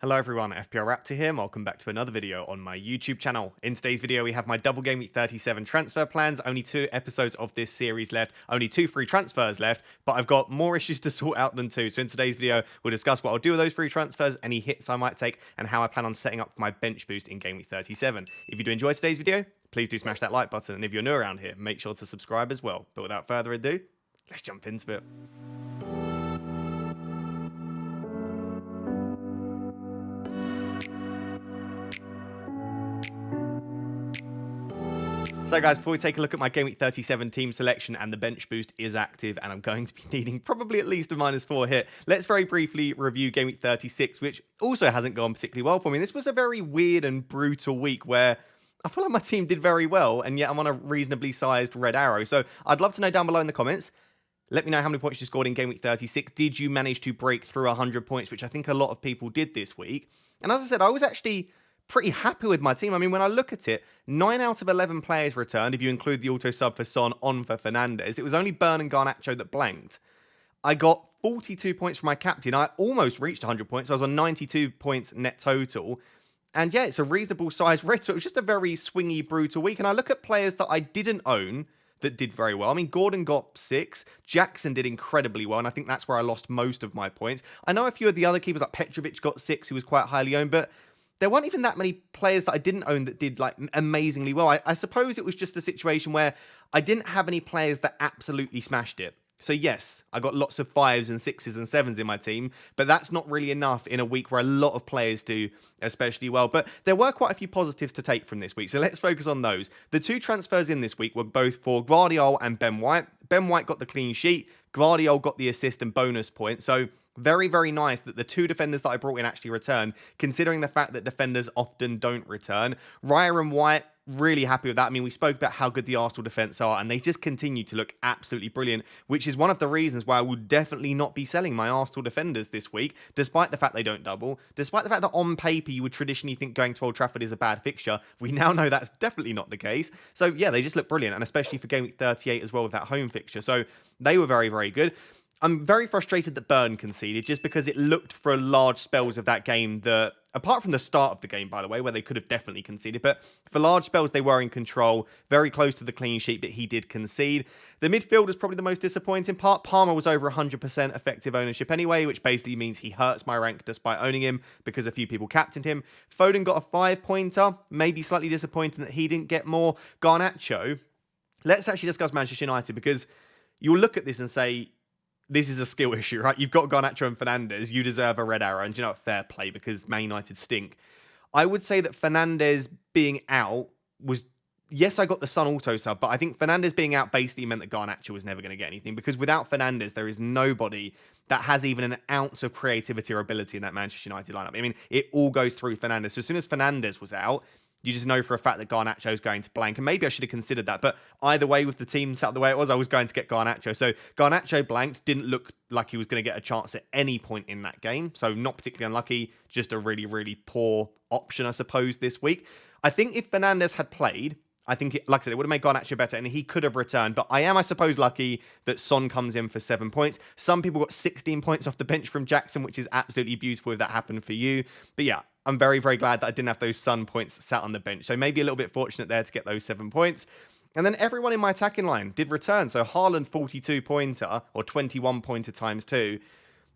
Hello everyone, FPL Raptor here, and welcome back to another video on my YouTube channel. In today's video we have my Double Gameweek 37 transfer plans, only 2 episodes of this series left, only 2 free transfers left, but I've got more issues to sort out than 2. So in today's video we'll discuss what I'll do with those free transfers, any hits I might take, and how I plan on setting up my bench boost in Gameweek 37. If you do enjoy today's video, please do smash that like button, and if you're new around here, make sure to subscribe as well. But without further ado, let's jump into it. So guys, before we take a look at my Gameweek 37 team selection, and the bench boost is active, and I'm going to be needing probably at least a -4 hit. Let's very briefly review Gameweek 36, which also hasn't gone particularly well for me. This was a very weird and brutal week where I feel like my team did very well, and yet I'm on a reasonably sized red arrow. So I'd love to know down below in the comments. Let me know how many points you scored in Gameweek 36. Did you manage to break through 100 points, which I think a lot of people did this week? And as I said, I was actually pretty happy with my team. I mean, when I look at it, 9 out of 11 players returned, if you include the auto sub for Son, on for Fernandes. It was only Burn and Garnacho that blanked. I got 42 points from my captain. I almost reached 100 points. So I was on 92 points net total. And yeah, it's a reasonable size red. So it was just a very swingy, brutal week. And I look at players that I didn't own that did very well. I mean, Gordon got 6. Jackson did incredibly well, and I think that's where I lost most of my points. I know a few of the other keepers, like Petrovic, got 6, who was quite highly owned, but there weren't even that many players that I didn't own that did like amazingly well. I suppose it was just a situation where I didn't have any players that absolutely smashed it. So yes, I got lots of 5s and 6s and 7s in my team, but that's not really enough in a week where a lot of players do especially well. But there were quite a few positives to take from this week, so let's focus on those. The 2 transfers in this week were both for Guardiola and Ben White. Ben White got the clean sheet, Guardiola got the assist and bonus point, so very, very nice that the 2 defenders that I brought in actually returned, considering the fact that defenders often don't return. Raya and White, really happy with that. I mean, we spoke about how good the Arsenal defence are, and they just continue to look absolutely brilliant, which is one of the reasons why I will definitely not be selling my Arsenal defenders this week, despite the fact they don't double, despite the fact that on paper you would traditionally think going to Old Trafford is a bad fixture. We now know that's definitely not the case. So yeah, they just look brilliant, and especially for Game Week 38 as well with that home fixture. So they were very, very good. I'm very frustrated that Burn conceded, just because it looked for large spells of that game that, apart from the start of the game, by the way, where they could have definitely conceded, but for large spells they were in control, very close to the clean sheet, but he did concede. The midfield was probably the most disappointing part. Palmer was over 100% effective ownership anyway, which basically means he hurts my rank despite owning him, because a few people captained him. Foden got a 5-pointer, maybe slightly disappointing that he didn't get more. Garnacho, let's actually discuss Manchester United, because you'll look at this and say, this is a skill issue, right? You've got Garnacho and Fernandes. You deserve a red arrow. And you know what? Fair play, because Man United stink. I would say that Fernandes being out was... Yes, I got the Sun auto sub, but I think Fernandes being out basically meant that Garnacho was never going to get anything, because without Fernandes, there is nobody that has even an ounce of creativity or ability in that Manchester United lineup. I mean, it all goes through Fernandes. So as soon as Fernandes was out, you just know for a fact that Garnacho is going to blank. And maybe I should have considered that. But either way, with the team set up the way it was, I was going to get Garnacho. So Garnacho blanked, didn't look like he was going to get a chance at any point in that game. So not particularly unlucky, just a really, really poor option, I suppose, this week. I think if Fernandes had played, I think, like I said, it would have made Garnacho better, and he could have returned. But I am, I suppose, lucky that Son comes in for 7 points. Some people got 16 points off the bench from Jackson, which is absolutely beautiful if that happened for you. But yeah, I'm very, very glad that I didn't have those Son points sat on the bench. So maybe a little bit fortunate there to get those 7 points. And then everyone in my attacking line did return. So Haaland 42-pointer, or 21-pointer times 2.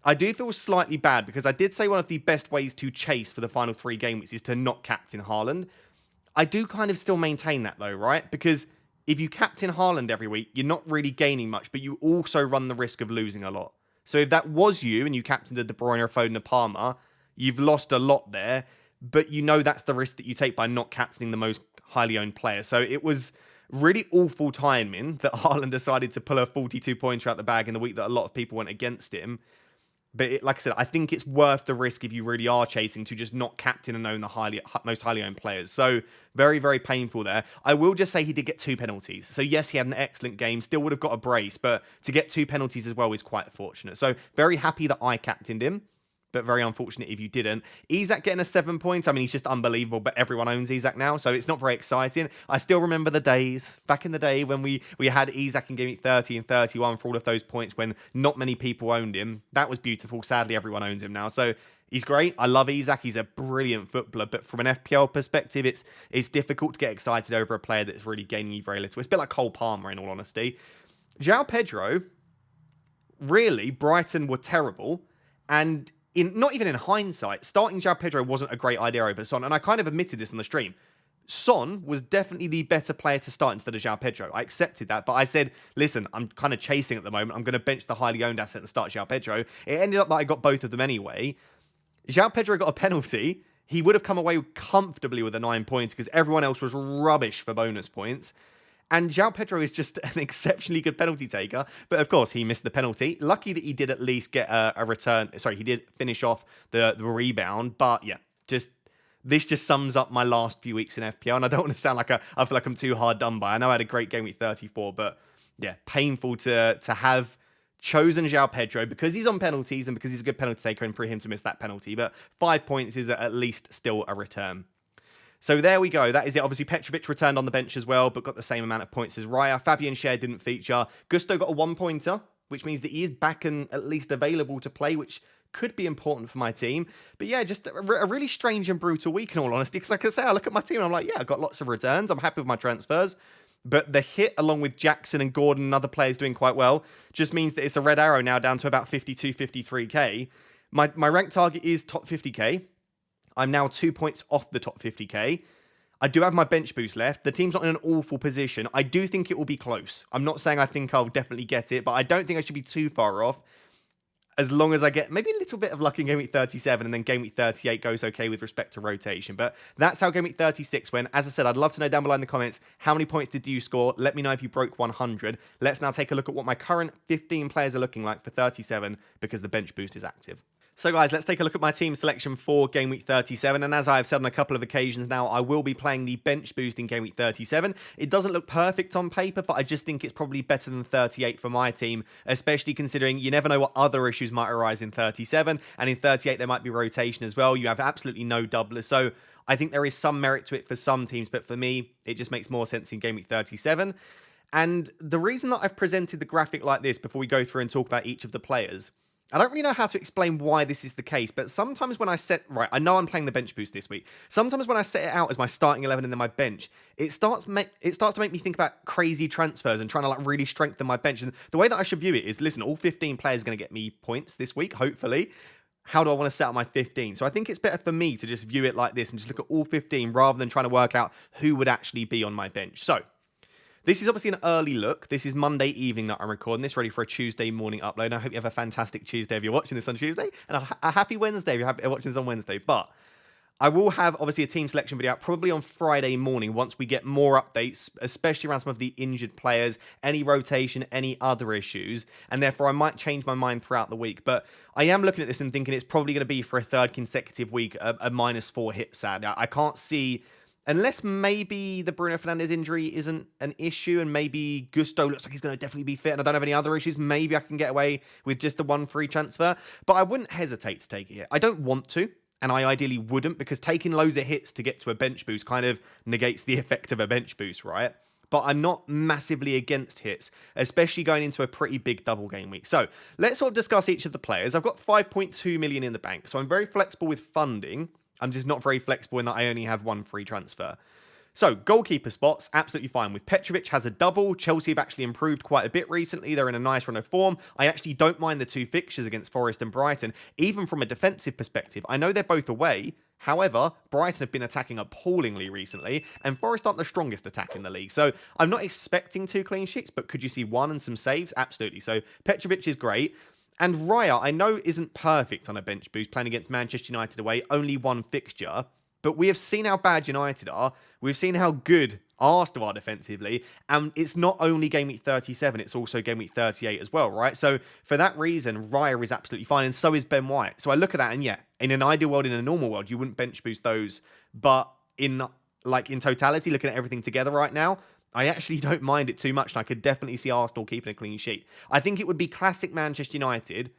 I do feel slightly bad, because I did say one of the best ways to chase for the final 3 game weeks is to not captain Haaland. I do kind of still maintain that though, right? Because if you captain Haaland every week, you're not really gaining much, but you also run the risk of losing a lot. So if that was you and you captained a De Bruyne or Foden or Palmer, you've lost a lot there, but you know that's the risk that you take by not captaining the most highly owned player. So it was really awful timing that Haaland decided to pull a 42-pointer out the bag in the week that a lot of people went against him. But like I said, I think it's worth the risk if you really are chasing to just not captain and own the most highly owned players. So very, very painful there. I will just say he did get 2 penalties. So yes, he had an excellent game. Still would have got a brace, but to get 2 penalties as well is quite fortunate. So very happy that I captained him, but very unfortunate if you didn't. Isak getting a 7 points. I mean, he's just unbelievable, but everyone owns Isak now, so it's not very exciting. I still remember the days, back in the day, when we had Isak in Game Week 30 and 31 for all of those points when not many people owned him. That was beautiful. Sadly, everyone owns him now. So He's great. I love Isak. He's a brilliant footballer. But from an FPL perspective, it's difficult to get excited over a player that's really gaining you very little. It's a bit like Cole Palmer, in all honesty. João Pedro, really, Brighton were terrible. And not even in hindsight, starting João Pedro wasn't a great idea over Son. And I kind of admitted this on the stream. Son was definitely the better player to start instead of João Pedro. I accepted that, but I said, listen, I'm kind of chasing at the moment. I'm going to bench the highly owned asset and start João Pedro. It ended up that I got both of them anyway. João Pedro got a penalty. He would have come away comfortably with a 9 points because everyone else was rubbish for bonus points. And João Pedro is just an exceptionally good penalty taker. But of course, he missed the penalty. Lucky that he did at least get a return. Sorry, he did finish off the rebound. But yeah, this just sums up my last few weeks in FPL. And I don't want to sound like I feel like I'm too hard done by. I know I had a great game week 34, but yeah, painful to have chosen João Pedro because he's on penalties and because he's a good penalty taker and for him to miss that penalty. But 5 points is at least still a return. So there we go. That is it. Obviously, Petrovic returned on the bench as well, but got the same amount of points as Raya. Fabian Schär didn't feature. Gusto got a 1-pointer, which means that he is back and at least available to play, which could be important for my team. But yeah, just a really strange and brutal week in all honesty. Because like I say, I look at my team and I'm like, yeah, I got lots of returns. I'm happy with my transfers. But the hit, along with Jackson and Gordon and other players doing quite well, just means that it's a red arrow now down to about 52, 53k. My rank target is top 50k. I'm now 2 points off the top 50k. I do have my bench boost left. The team's not in an awful position. I do think it will be close. I'm not saying I think I'll definitely get it, but I don't think I should be too far off. As long as I get maybe a little bit of luck in Game Week 37 and then Game Week 38 goes okay with respect to rotation. But that's how Game Week 36 went. As I said, I'd love to know down below in the comments, how many points did you score? Let me know if you broke 100. Let's now take a look at what my current 15 players are looking like for 37 because the bench boost is active. So guys, let's take a look at my team selection for Game Week 37. And as I've said on a couple of occasions now, I will be playing the bench boost in Game Week 37. It doesn't look perfect on paper, but I just think it's probably better than 38 for my team, especially considering you never know what other issues might arise in 37. And in 38, there might be rotation as well. You have absolutely no doublers. So I think there is some merit to it for some teams, but for me, it just makes more sense in Game Week 37. And the reason that I've presented the graphic like this before we go through and talk about each of the players, I don't really know how to explain why this is the case, but sometimes when I I know I'm playing the bench boost this week. Sometimes when I set it out as my starting 11 and then my bench, it starts to make me think about crazy transfers and trying to like really strengthen my bench. And the way that I should view it is, listen, all 15 players are going to get me points this week, hopefully. How do I want to set up my 15? So I think it's better for me to just view it like this and just look at all 15 rather than trying to work out who would actually be on my bench. So this is obviously an early look. This is Monday evening that I'm recording this, ready for a Tuesday morning upload. I hope you have a fantastic Tuesday if you're watching this on Tuesday, and a happy Wednesday if you're watching this on Wednesday. But I will have, obviously, a team selection video out probably on Friday morning once we get more updates, especially around some of the injured players, any rotation, any other issues, and therefore I might change my mind throughout the week. But I am looking at this and thinking it's probably going to be for a third consecutive week, a -4 hit sad. I can't see... Unless maybe the Bruno Fernandes injury isn't an issue and maybe Gusto looks like he's going to definitely be fit and I don't have any other issues, maybe I can get away with just the 1 free transfer. But I wouldn't hesitate to take it here. I don't want to, and I ideally wouldn't, because taking loads of hits to get to a bench boost kind of negates the effect of a bench boost, right? But I'm not massively against hits, especially going into a pretty big double game week. So let's sort of discuss each of the players. I've got 5.2 million in the bank, so I'm very flexible with funding. I'm just not very flexible in that I only have 1 free transfer. So, goalkeeper spots, absolutely fine. With Petrovic has a double. Chelsea have actually improved quite a bit recently. They're in a nice run of form. I actually don't mind the 2 fixtures against Forest and Brighton, even from a defensive perspective. I know they're both away. However, Brighton have been attacking appallingly recently, and Forest aren't the strongest attack in the league. So, I'm not expecting 2 clean sheets, but could you see 1 and some saves? Absolutely. So, Petrovic is great. And Raya, I know, isn't perfect on a bench boost, playing against Manchester United away, only 1 fixture. But we have seen how bad United are. We've seen how good Arsenal are defensively. And it's not only Game Week 37, it's also Game Week 38 as well, right? So for that reason, Raya is absolutely fine, and so is Ben White. So I look at that, and yeah, in an ideal world, in a normal world, you wouldn't bench boost those. But in totality, looking at everything together right now, I actually don't mind it too much, and I could definitely see Arsenal keeping a clean sheet. I think it would be classic Manchester United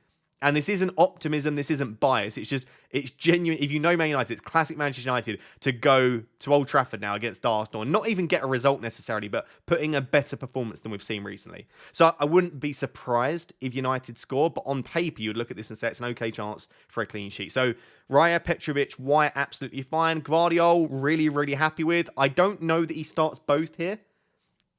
And this isn't optimism, this isn't bias. It's genuine. If you know Man United, it's classic Manchester United to go to Old Trafford now against Arsenal and not even get a result necessarily, but putting a better performance than we've seen recently. So I wouldn't be surprised if United score, but on paper, you'd look at this and say it's an okay chance for a clean sheet. So Raya, Petrovic, Wyatt, absolutely fine. Guardiola, really, really happy with. I don't know that he starts both here.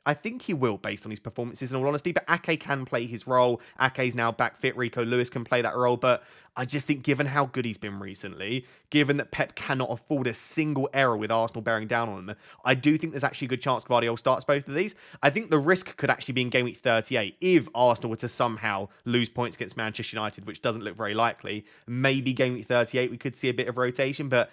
I think he will, based on his performances, in all honesty. But Ake can play his role. Ake's now back fit. Rico Lewis can play that role. But I just think, given how good he's been recently, given that Pep cannot afford a single error with Arsenal bearing down on them, I do think there's actually a good chance Guardiola starts both of these. I think the risk could actually be in game week 38 if Arsenal were to somehow lose points against Manchester United, which doesn't look very likely. Maybe game week 38 we could see a bit of rotation, but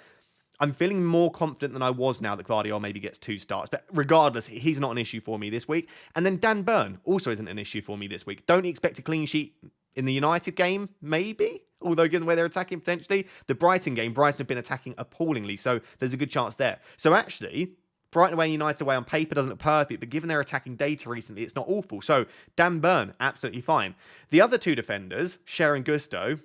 I'm feeling more confident than I was now that Guardiola maybe gets 2 starts. But regardless, he's not an issue for me this week. And then Dan Burn also isn't an issue for me this week. Don't expect a clean sheet in the United game, maybe. Although given the way they're attacking potentially. The Brighton game, Brighton have been attacking appallingly. So there's a good chance there. So actually, Brighton away and United away on paper doesn't look perfect. But given their attacking data recently, it's not awful. So Dan Burn, absolutely fine. The other 2 defenders, Cher and Gusto,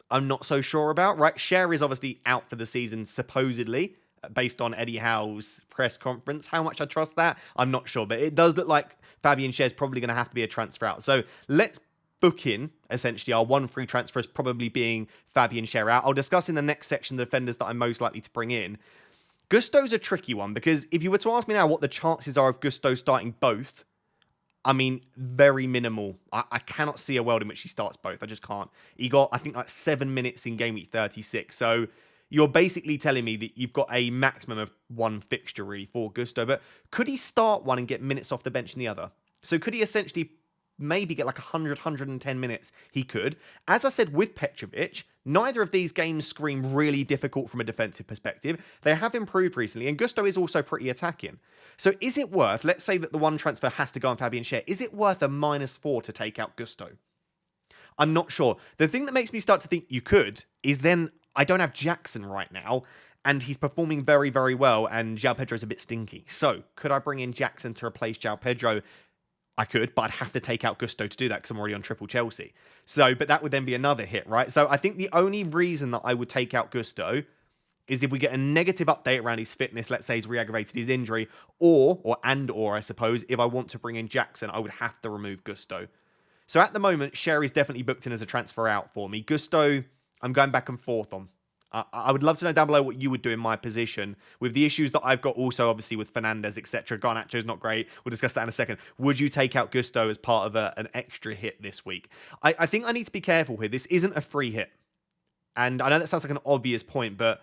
I'm not so sure about, right? Cher is obviously out for the season, supposedly, based on Eddie Howe's press conference. How much I trust that, I'm not sure. But it does look like Fabian Scher's probably going to have to be a transfer out. So let's book in, essentially, our 1 free transfer is probably being Fabian Scher out. I'll discuss in the next section the defenders that I'm most likely to bring in. Gusto's a tricky one, because if you were to ask me now what the chances are of Gusto starting both, I mean, very minimal. I cannot see a world in which he starts both. I just can't. He got, I think, like 7 minutes in game week 36. So you're basically telling me that you've got a maximum of 1 fixture, really, for Gusto. But could he start one and get minutes off the bench in the other? So could he essentially maybe get like 100, 110 minutes? He could. As I said with Petrovic, neither of these games scream really difficult from a defensive perspective. They have improved recently, and Gusto is also pretty attacking. So is it worth, let's say that the 1 transfer has to go on Fabian Scher, is it worth a -4 to take out Gusto? I'm not sure. The thing that makes me start to think you could is then I don't have Jackson right now, and he's performing very, very well, and João Pedro's a bit stinky. So could I bring in Jackson to replace João Pedro? I could, but I'd have to take out Gusto to do that because I'm already on triple Chelsea. So, but that would then be another hit, right? So I think the only reason that I would take out Gusto is if we get a negative update around his fitness, let's say he's re-aggravated his injury, or I suppose, if I want to bring in Jackson, I would have to remove Gusto. So at the moment, Cher is definitely booked in as a transfer out for me. Gusto, I'm going back and forth on. I would love to know down below what you would do in my position with the issues that I've got also, obviously, with Fernandes, etc. Garnacho's not great. We'll discuss that in a second. Would you take out Gusto as part of an extra hit this week? I think I need to be careful here. This isn't a free hit. And I know that sounds like an obvious point, but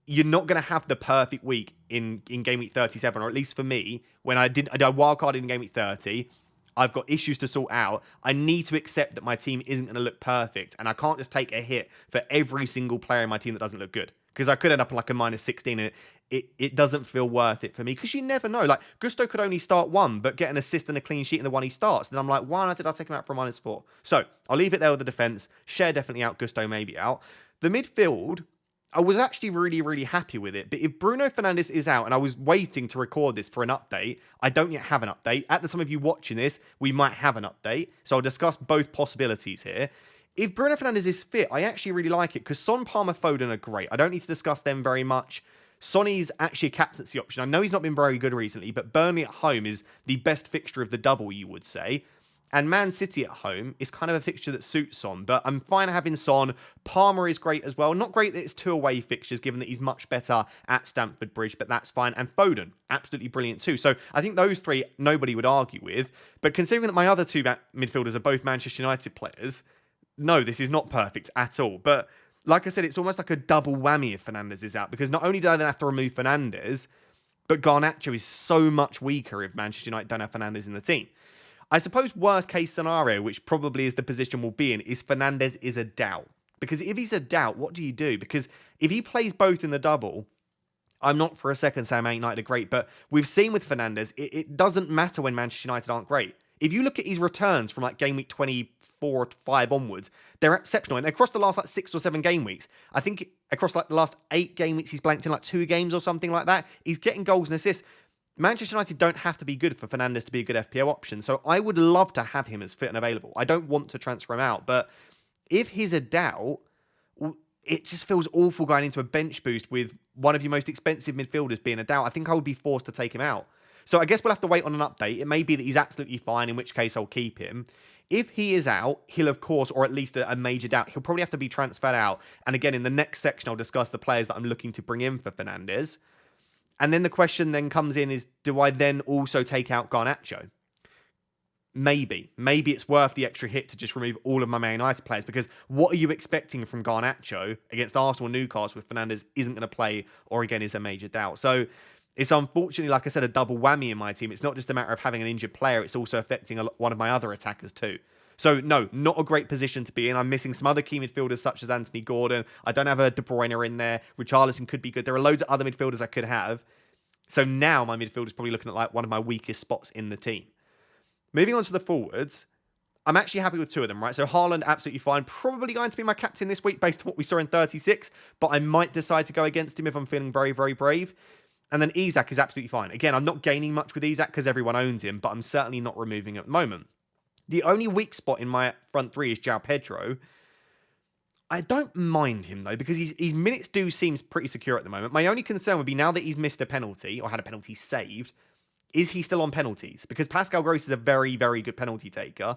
you're not going to have the perfect week in game week 37, or at least for me, when I did wildcard in game week 30, I've got issues to sort out. I need to accept that my team isn't going to look perfect, and I can't just take a hit for every single player in my team that doesn't look good, because I could end up like a -16, and it doesn't feel worth it for me, because you never know. Like, Gusto could only start 1, but get an assist and a clean sheet in the one he starts. And I'm like, why did I take him out for a -4? So I'll leave it there with the defense. Cher definitely out, Gusto maybe out. The midfield, I was actually really, really happy with it. But if Bruno Fernandes is out, and I was waiting to record this for an update, I don't yet have an update. At the time of you watching this, we might have an update. So I'll discuss both possibilities here. If Bruno Fernandes is fit, I actually really like it, because Son, Palmer, Foden are great. I don't need to discuss them very much. Sonny's actually a captaincy option. I know he's not been very good recently, but Burnley at home is the best fixture of the double, you would say. And Man City at home is kind of a fixture that suits Son, but I'm fine having Son. Palmer is great as well. Not great that it's 2 away fixtures, given that he's much better at Stamford Bridge, but that's fine. And Foden, absolutely brilliant too. So I think those 3, nobody would argue with. But considering that my other 2 midfielders are both Manchester United players, no, this is not perfect at all. But like I said, it's almost like a double whammy if Fernandes is out, because not only do I then have to remove Fernandes, but Garnacho is so much weaker if Manchester United don't have Fernandes in the team. I suppose worst case scenario, which probably is the position we'll be in, is Fernandes is a doubt. Because if he's a doubt, what do you do? Because if he plays both in the double, I'm not for a second saying Man United are great, but we've seen with Fernandes, it doesn't matter when Manchester United aren't great. If you look at his returns from like game week 24 to 5 onwards, they're exceptional. And across the last like 6 or 7 game weeks, I think across like the last 8 game weeks, he's blanked in like 2 games or something like that. He's getting goals and assists. Manchester United don't have to be good for Fernandes to be a good FPL option. So I would love to have him as fit and available. I don't want to transfer him out, but If he's a doubt, well, it just feels awful going into a bench boost with one of your most expensive midfielders being a doubt. I think I would be forced to take him out. So I guess we'll have to wait on an update. It may be that he's absolutely fine, in which case I'll keep him. If he is out, he'll of course, or at least a major doubt, he'll probably have to be transferred out. And again, in the next section, I'll discuss the players that I'm looking to bring in for Fernandes. And then the question then comes in is, do I then also take out Garnacho? Maybe. Maybe it's worth the extra hit to just remove all of my Man United players, because what are you expecting from Garnacho against Arsenal and Newcastle if Fernandes isn't going to play or again is a major doubt? So it's unfortunately, like I said, a double whammy in my team. It's not just a matter of having an injured player. It's also affecting one of my other attackers too. So no, not a great position to be in. I'm missing some other key midfielders such as Anthony Gordon. I don't have a De Bruyne in there. Richarlison could be good. There are loads of other midfielders I could have. So now my midfield is probably looking at like one of my weakest spots in the team. Moving on to the forwards, I'm actually happy with two of them, right? So Haaland, absolutely fine. Probably going to be my captain this week based on what we saw in 36, but I might decide to go against him if I'm feeling very, very brave. And then Isak is absolutely fine. Again, I'm not gaining much with Isak because everyone owns him, but I'm certainly not removing him at the moment. The only weak spot in my front three is João Pedro. I don't mind him, though, because his minutes do seem pretty secure at the moment. My only concern would be now that he's missed a penalty, or had a penalty saved, is he still on penalties? Because Pascal Gross is a very, very good penalty taker.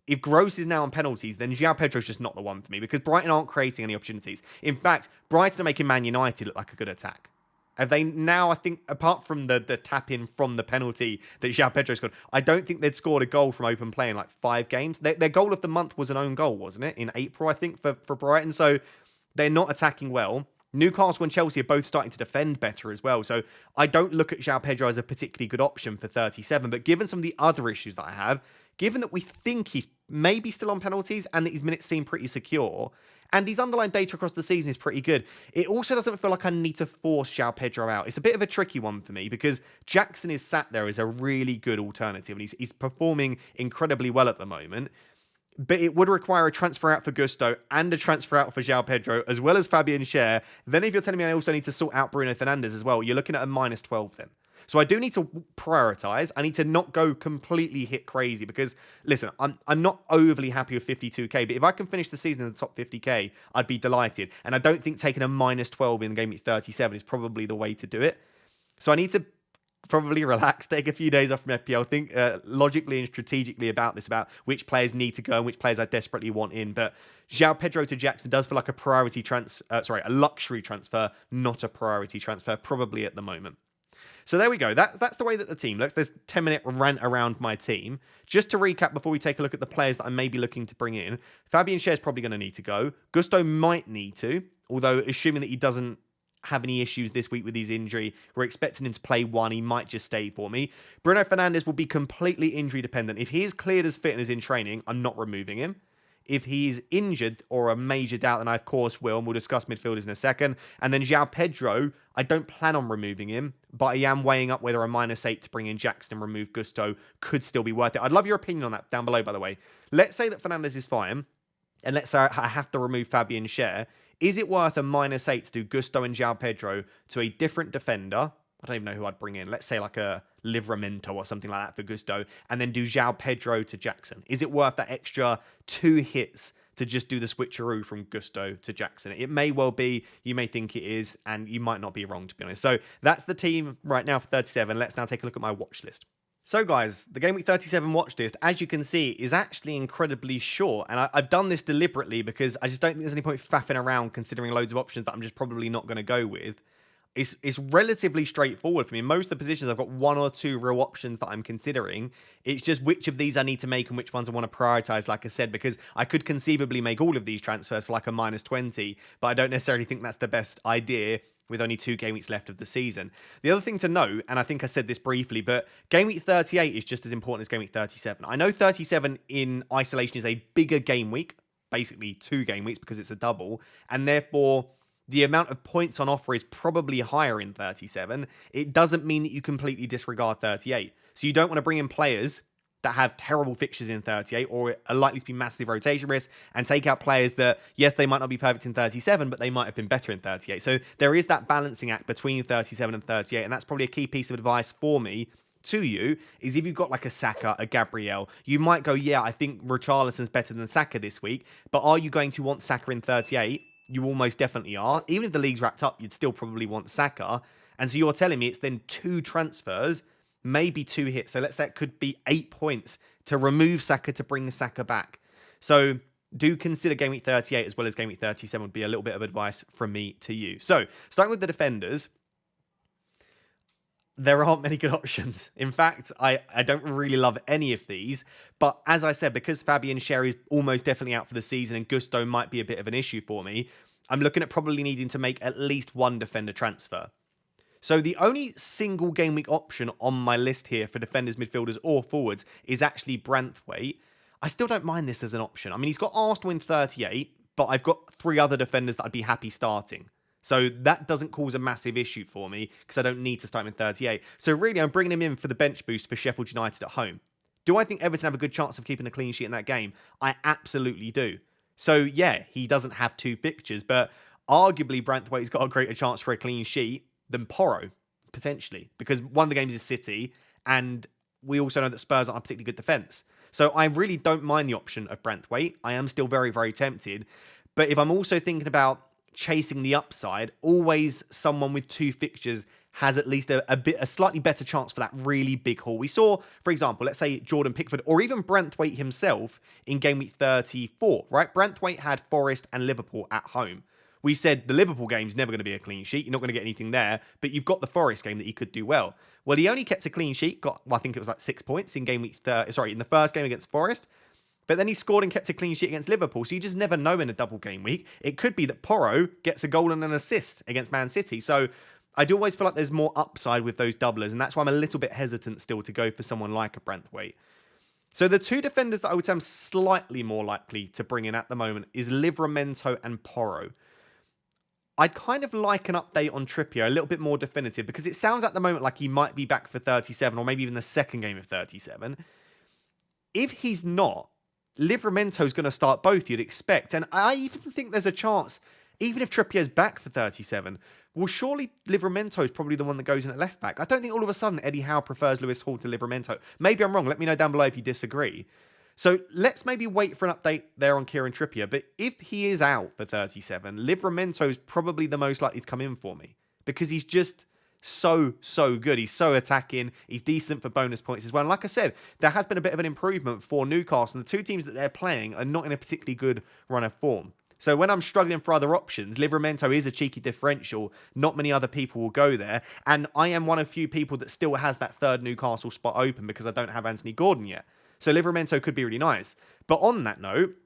If Gross is now on penalties, then João Pedro's just not the one for me, because Brighton aren't creating any opportunities. In fact, Brighton are making Man United look like a good attack. Have they now, I think, apart from the tap-in from the penalty that João Pedro scored, I don't think they'd scored a goal from open play in like 5 games. Their goal of the month was an own goal, wasn't it? In April, I think, for Brighton. So they're not attacking well. Newcastle and Chelsea are both starting to defend better as well. So I don't look at João Pedro as a particularly good option for 37. But given some of the other issues that I have, given that we think he's maybe still on penalties and that his minutes seem pretty secure, and his underlying data across the season is pretty good, it also doesn't feel like I need to force João Pedro out. It's a bit of a tricky one for me because Jackson is sat there as a really good alternative and he's performing incredibly well at the moment. But it would require a transfer out for Gusto and a transfer out for João Pedro, as well as Fabian Schär. Then if you're telling me I also need to sort out Bruno Fernandes as well, you're looking at a -12 then. So I do need to prioritize. I need to not go completely hit crazy because, listen, I'm not overly happy with 52k, but if I can finish the season in the top 50k, I'd be delighted. And I don't think taking a -12 in game week 37 is probably the way to do it. So I need to probably relax, take a few days off from FPL, think logically and strategically about this, about which players need to go and which players I desperately want in. But João Pedro to Jackson does feel like a priority a luxury transfer, not a priority transfer, probably at the moment. So there we go. That's the way that the team looks. There's 10-minute rant around my team. Just to recap before we take a look at the players that I may be looking to bring in, Fabian Schär is probably going to need to go. Gusto might need to, although assuming that he doesn't have any issues this week with his injury, we're expecting him to play one. He might just stay for me. Bruno Fernandes will be completely injury dependent. If he is cleared as fit and is in training, I'm not removing him. If he's injured or a major doubt, then I of course will, and we'll discuss midfielders in a second. And then João Pedro, I don't plan on removing him, but I am weighing up whether a -8 to bring in Jackson and remove Gusto could still be worth it. I'd love your opinion on that down below, by the way. Let's say that Fernandes is fine, and let's say I have to remove Fabian Schär. Is it worth a -8 to do Gusto and João Pedro to a different defender? I don't even know who I'd bring in. Let's say like a Livramento or something like that for Gusto, and then do João Pedro to Jackson. Is it worth that extra 2 hits to just do the switcheroo from Gusto to Jackson? It may well be. You may think it is, and you might not be wrong, to be honest. So that's the team right now for 37. Let's now take a look at my watch list. So guys, the Game Week 37 watch list, as you can see, is actually incredibly short. And I've done this deliberately because I just don't think there's any point faffing around considering loads of options that I'm just probably not going to go with. It's relatively straightforward for me. In most of the positions, I've got 1 or 2 real options that I'm considering. It's just which of these I need to make and which ones I want to prioritize, like I said, because I could conceivably make all of these transfers for like a -20, but I don't necessarily think that's the best idea with only 2 game weeks left of the season. The other thing to note, and I think I said this briefly, but game week 38 is just as important as game week 37. I know 37 in isolation is a bigger game week, basically 2 game weeks because it's a double, and therefore the amount of points on offer is probably higher in 37. It doesn't mean that you completely disregard 38. So you don't want to bring in players that have terrible fixtures in 38 or are likely to be massive rotation risk and take out players that, yes, they might not be perfect in 37, but they might have been better in 38. So there is that balancing act between 37 and 38, and that's probably a key piece of advice for me to you is if you've got like a Saka, a Gabriel, you might go, yeah, I think Richarlison's better than Saka this week, but are you going to want Saka in 38? You almost definitely are. Even if the league's wrapped up, you'd still probably want Saka. And so you're telling me it's then 2 transfers, maybe 2 hits. So let's say it could be 8 points to remove Saka to bring Saka back. So do consider Game Week 38 as well as Game Week 37 would be a little bit of advice from me to you. So starting with the defenders, there aren't many good options. In fact, I don't really love any of these. But as I said, because Fabian Schär is almost definitely out for the season and Gusto might be a bit of an issue for me, I'm looking at probably needing to make at least 1 defender transfer. So the only single game week option on my list here for defenders, midfielders or forwards is actually Branthwaite. I still don't mind this as an option. I mean, he's got Arsenal in 38, but I've got 3 other defenders that I'd be happy starting. So that doesn't cause a massive issue for me because I don't need to start him in 38. So really, I'm bringing him in for the bench boost for Sheffield United at home. Do I think Everton have a good chance of keeping a clean sheet in that game? I absolutely do. So yeah, he doesn't have 2 fixtures, but arguably Branthwaite's got a greater chance for a clean sheet than Porro, potentially, because one of the games is City, and we also know that Spurs aren't a particularly good defence. So I really don't mind the option of Branthwaite. I am still very, very tempted. But if I'm also thinking about chasing the upside, always someone with 2 fixtures has at least a slightly better chance for that really big haul. We saw, for example, let's say Jordan Pickford or even Branthwaite himself in game week 34, right? Branthwaite had Forest and Liverpool at home. We said the Liverpool game's never going to be a clean sheet. You're not going to get anything there, but you've got the Forest game that he could do well. Well, he only kept a clean sheet, I think it was like 6 points in game week in the first game against Forest. But then he scored and kept a clean sheet against Liverpool. So you just never know in a double game week. It could be that Porro gets a goal and an assist against Man City. So I do always feel like there's more upside with those doublers. And that's why I'm a little bit hesitant still to go for someone like a Branthwaite. So the 2 defenders that I would say I'm slightly more likely to bring in at the moment is Livramento and Porro. I'd kind of like an update on Trippier, a little bit more definitive, because it sounds at the moment like he might be back for 37 or maybe even the second game of 37. If he's not, Livramento's going to start both, you'd expect. And I even think there's a chance, even if Trippier's back for 37, well, surely Livramento's probably the one that goes in at left back. I don't think all of a sudden Eddie Howe prefers Lewis Hall to Livramento. Maybe I'm wrong. Let me know down below if you disagree. So let's maybe wait for an update there on Kieran Trippier. But if he is out for 37, Livramento's probably the most likely to come in for me because he's just so good. He's so attacking. He's decent for bonus points as well. And like I said, there has been a bit of an improvement for Newcastle. The 2 teams that they're playing are not in a particularly good run of form. So when I'm struggling for other options, Livramento is a cheeky differential. Not many other people will go there. And I am one of few people that still has that 3rd Newcastle spot open because I don't have Anthony Gordon yet. So Livramento could be really nice. But on that note,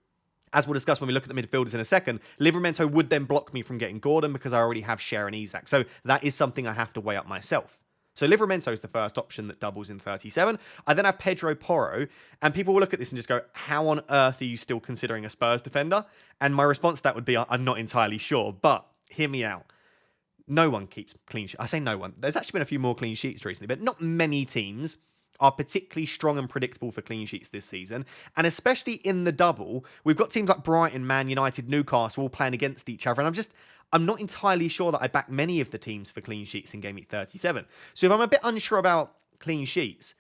as we'll discuss when we look at the midfielders in a second, Livramento would then block me from getting Gordon because I already have Schär and Isak. So that is something I have to weigh up myself. So Livramento is the first option that doubles in 37. I then have Pedro Porro, and people will look at this and just go, how on earth are you still considering a Spurs defender? And my response to that would be, I'm not entirely sure, but hear me out. No one keeps clean sheets. I say no one. There's actually been a few more clean sheets recently, but not many teams are particularly strong and predictable for clean sheets this season. And especially in the double, we've got teams like Brighton, Man United, Newcastle all playing against each other. And I'm not entirely sure that I back many of the teams for clean sheets in game week 37. So if I'm a bit unsure about clean sheets,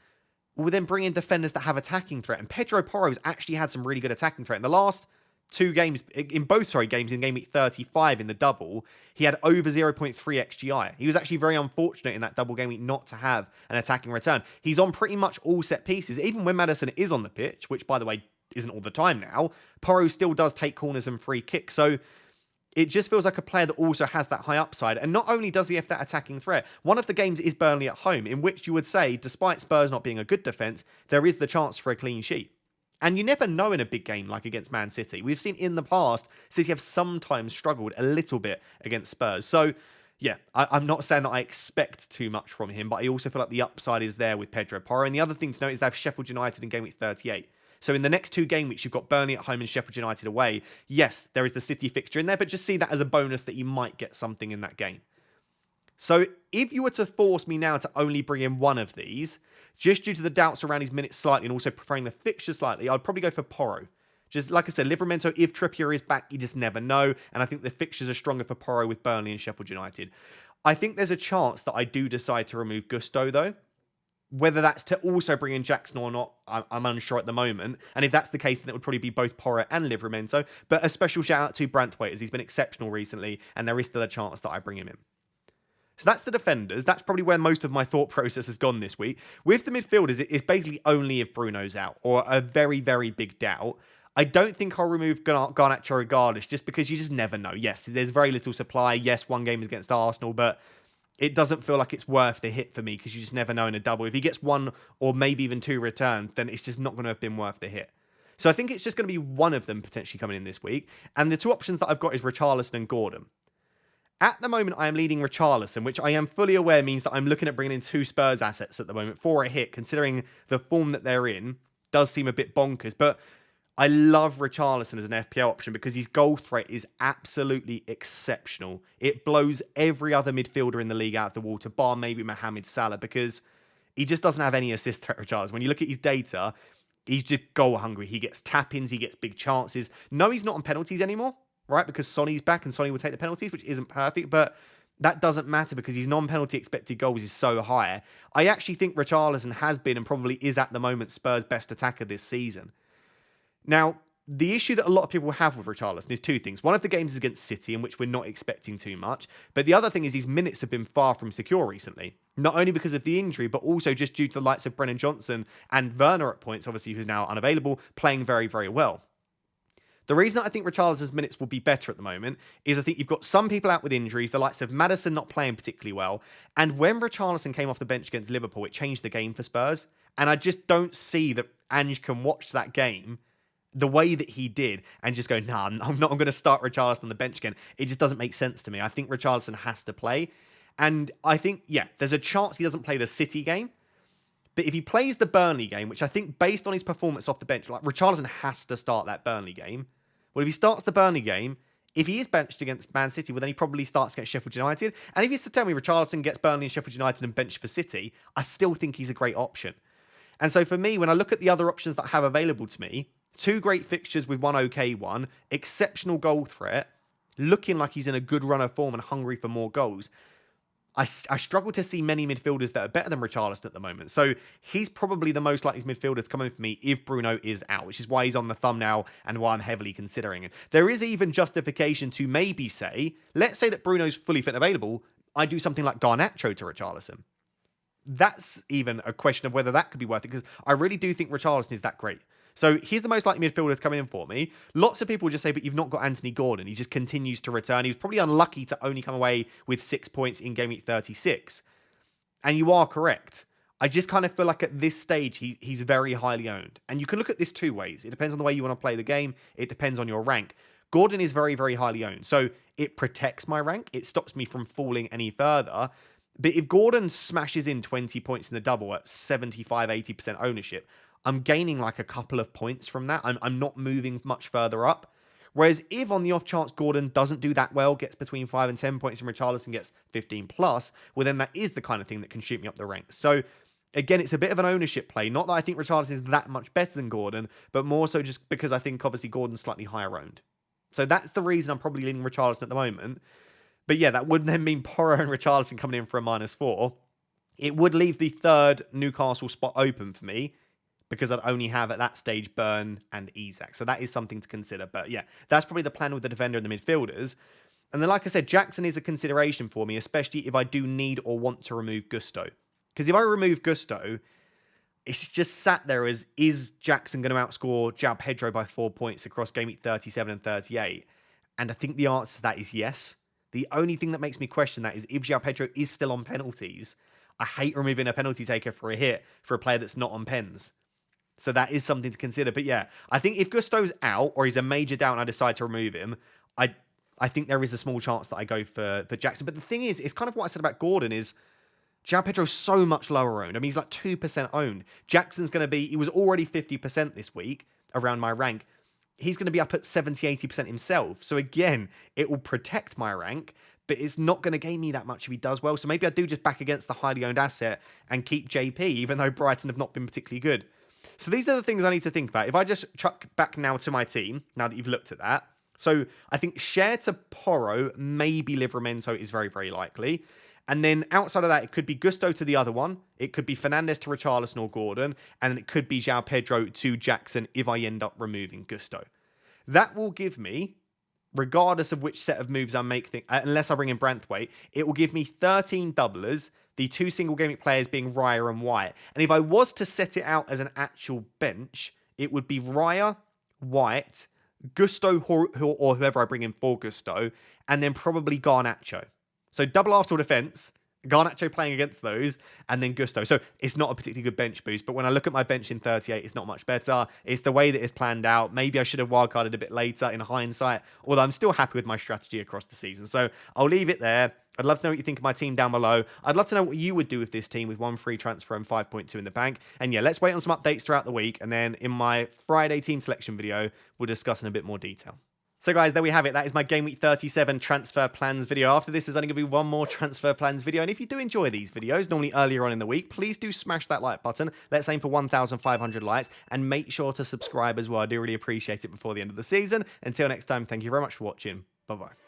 we'll then bring in defenders that have attacking threat. And Pedro Porro's actually had some really good attacking threat. In the last 2 games, games in game week 35 in the double, he had over 0.3 XGI. He was actually very unfortunate in that double game week not to have an attacking return. He's on pretty much all set pieces. Even when Maddison is on the pitch, which by the way isn't all the time now, Porro still does take corners and free kicks. So it just feels like a player that also has that high upside. And not only does he have that attacking threat, one of the games is Burnley at home, in which you would say, despite Spurs not being a good defence, there is the chance for a clean sheet. And you never know in a big game like against Man City. We've seen in the past, City have sometimes struggled a little bit against Spurs. So, yeah, I'm not saying that I expect too much from him, but I also feel like the upside is there with Pedro Porro. And the other thing to note is they have Sheffield United in game week 38. So in the next 2 game weeks, you've got Burnley at home and Sheffield United away. Yes, there is the City fixture in there, but just see that as a bonus that you might get something in that game. So if you were to force me now to only bring in one of these, just due to the doubts around his minutes slightly and also preferring the fixture slightly, I'd probably go for Porro. Just like I said, Livramento, if Trippier is back, you just never know. And I think the fixtures are stronger for Porro with Burnley and Sheffield United. I think there's a chance that I do decide to remove Gusto, though, Whether that's to also bring in Jackson or not, I'm unsure at the moment. And if that's the case, then it would probably be both Porro and Livramento. But a special shout out to Branthwaite, as he's been exceptional recently, and there is still a chance that I bring him in. So that's the defenders. That's probably where most of my thought process has gone this week. With the midfielders, it's basically only if Bruno's out, or a very, very big doubt. I don't think I'll remove Garnacho regardless, just because you just never know. Yes, there's very little supply. Yes, one game is against Arsenal, but it doesn't feel like it's worth the hit for me because you just never know in a double. If he gets one or maybe even two returns, then it's just not going to have been worth the hit. So I think it's just going to be one of them potentially coming in this week. And the two options that I've got is Richarlison and Gordon. At the moment, I am leading Richarlison, which I am fully aware means that I'm looking at bringing in two Spurs assets at the moment for a hit, considering the form that they're in does seem a bit bonkers. But I love Richarlison as an FPL option because his goal threat is absolutely exceptional. It blows every other midfielder in the league out of the water, bar maybe Mohamed Salah, because he just doesn't have any assist threat, Richarlison. When you look at his data, he's just goal hungry. He gets tap-ins, he gets big chances. No, he's not on penalties anymore, right? Because Sonny's back and Sonny will take the penalties, which isn't perfect, but that doesn't matter because his non-penalty expected goals is so high. I actually think Richarlison has been and probably is at the moment Spurs' best attacker this season. Now, the issue that a lot of people have with Richarlison is two things. One of the games is against City, in which we're not expecting too much. But the other thing is his minutes have been far from secure recently. Not only because of the injury, but also just due to the likes of Brennan Johnson and Werner at points, obviously, who's now unavailable, playing very, very well. The reason that I think Richarlison's minutes will be better at the moment is I think you've got some people out with injuries, the likes of Maddison not playing particularly well. And when Richarlison came off the bench against Liverpool, it changed the game for Spurs. And I just don't see that Ange can watch that game the way that he did and just go, nah, I'm going to start Richarlison on the bench again. It just doesn't make sense to me. I think Richarlison has to play. And I think, yeah, there's a chance he doesn't play the City game. But if he plays the Burnley game, which I think based on his performance off the bench, like Richarlison has to start that Burnley game. Well, if he starts the Burnley game, if he is benched against Man City, well, then he probably starts against Sheffield United. And if he's to tell me Richarlison gets Burnley and Sheffield United and benched for City, I still think he's a great option. And so for me, when I look at the other options that I have available to me, two great fixtures with one okay one, exceptional goal threat, looking like he's in a good run of form and hungry for more goals. I struggle to see many midfielders that are better than Richarlison at the moment. So he's probably the most likely midfielder to come in for me if Bruno is out, which is why he's on the thumbnail and why I'm heavily considering it. There is even justification to maybe say, let's say that Bruno's fully fit and available, I do something like Garnacho to Richarlison. That's even a question of whether that could be worth it, because I really do think Richarlison is that great. So he's the most likely midfielder to come in for me. Lots of people just say, but you've not got Anthony Gordon. He just continues to return. He was probably unlucky to only come away with 6 points in game week 36. And you are correct. I just kind of feel like at this stage, he's very highly owned. And you can look at this two ways. It depends on the way you want to play the game. It depends on your rank. Gordon is very, very highly owned. So it protects my rank. It stops me from falling any further. But if Gordon smashes in 20 points in the double at 75-80% ownership, I'm gaining like a couple of points from that. I'm not moving much further up. Whereas if on the off chance Gordon doesn't do that well, gets between 5 and 10 points and Richarlison gets 15 plus, well then that is the kind of thing that can shoot me up the ranks. So again, it's a bit of an ownership play. Not that I think Richarlison is that much better than Gordon, but more so just because I think obviously Gordon's slightly higher owned. So that's the reason I'm probably leaning Richarlison at the moment. But yeah, that would then mean Porro and Richarlison coming in for a -4. It would leave the third Newcastle spot open for me, because I'd only have at that stage Burn and Isak. So that is something to consider. But yeah, that's probably the plan with the defender and the midfielders. And then, like I said, Jackson is a consideration for me, especially if I do need or want to remove Gusto. Because if I remove Gusto, it's just sat there as, is Jackson going to outscore João Pedro by 4 points across game week 37 and 38? And I think the answer to that is yes. The only thing that makes me question that is if João Pedro is still on penalties, I hate removing a penalty taker for a hit for a player that's not on pens. So that is something to consider. But yeah, I think if Gusto's out or he's a major doubt and I decide to remove him, I think there is a small chance that I go for Jackson. But the thing is, it's kind of what I said about Gordon is João Pedro's so much lower owned. I mean, he's like 2% owned. Jackson's going to be, he was already 50% this week around my rank. He's going to be up at 70-80% himself. So again, it will protect my rank, but it's not going to gain me that much if he does well. So maybe I do just back against the highly owned asset and keep JP, even though Brighton have not been particularly good. So these are the things I need to think about. If I just chuck back now to my team, now that you've looked at that. So I think share to Porro, maybe Livramento is very, very likely. And then outside of that, it could be Gusto to the other one. It could be Fernandes to Richarlison or Gordon. And then it could be João Pedro to Jackson if I end up removing Gusto. That will give me, regardless of which set of moves I make, unless I bring in Branthwaite, it will give me 13 doublers, the 2 single game week players being Raya and White. And if I was to set it out as an actual bench, it would be Raya, White, Gusto or whoever I bring in for Gusto, and then probably Garnacho. So double Arsenal defense, Garnacho playing against those, and then Gusto. So it's not a particularly good bench boost, but when I look at my bench in 38, it's not much better. It's the way that it's planned out. Maybe I should have wildcarded a bit later in hindsight, although I'm still happy with my strategy across the season. So I'll leave it there. I'd love to know what you think of my team down below. I'd love to know what you would do with this team with 1 free transfer and 5.2 in the bank. And yeah, let's wait on some updates throughout the week. And then in my Friday team selection video, we'll discuss in a bit more detail. So guys, there we have it. That is my Game Week 37 transfer plans video. After this, there's only going to be one more transfer plans video. And if you do enjoy these videos, normally earlier on in the week, please do smash that like button. Let's aim for 1,500 likes and make sure to subscribe as well. I do really appreciate it before the end of the season. Until next time, thank you very much for watching. Bye-bye.